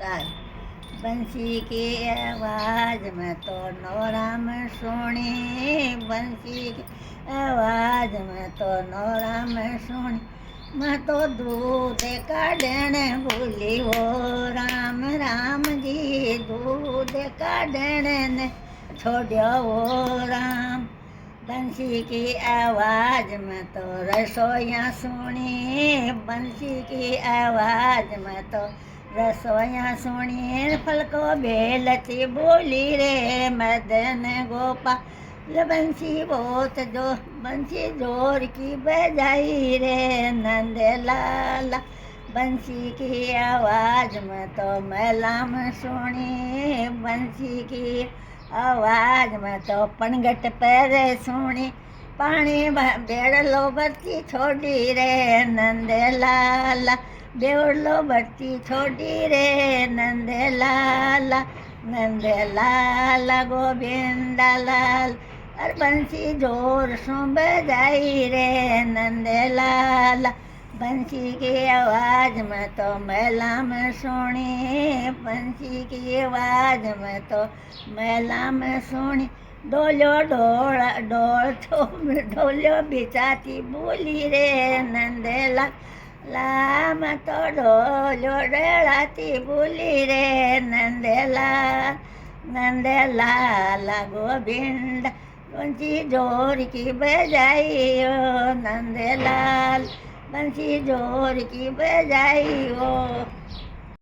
गाय। बंसी की आवाज में तो नौराम सुनी, बंसी की आवाज में तो नौराम सुनी। मैं तो दूध काढ़ने भूली हो राम राम जी, दूध काढ़ने ने छोड़ो हो राम। बंसी की आवाज में तो रसोइयाँ सुनी, बंसी की आवाज में तो रसोइयाँ सुनी। फलको बेलती बोली रे मदन गोपाल, बंसी बहुत जो बंसी जोर की बजाई रे नंद लाला। बंसी की आवाज में तो मैलाम सुनी, बंसी की आवाज में तो पनगट पर सुनी। पानी बेड़लो भरती छोड़ी रे नंद लाला, बेड़लो भरती छोड़ी रे नंद लाला। नंद लाला गोविंदा लाल, अरे बंसी जोर सो बजाई रे नंद लाला। बंसी की आवाज में तो मैला में सुनी, बंसी की आवाज में तो मैला में सुनी। डोलो डोल डोल तो डोलो बिचाती बोली रे नंदेला, लाम तो डोलो डराती बोली रे नंदेला। नंदेला ला गोविंद बंसी जोर की बजाई ओ नंदलाल, बंसी जोर की बजाई ओ।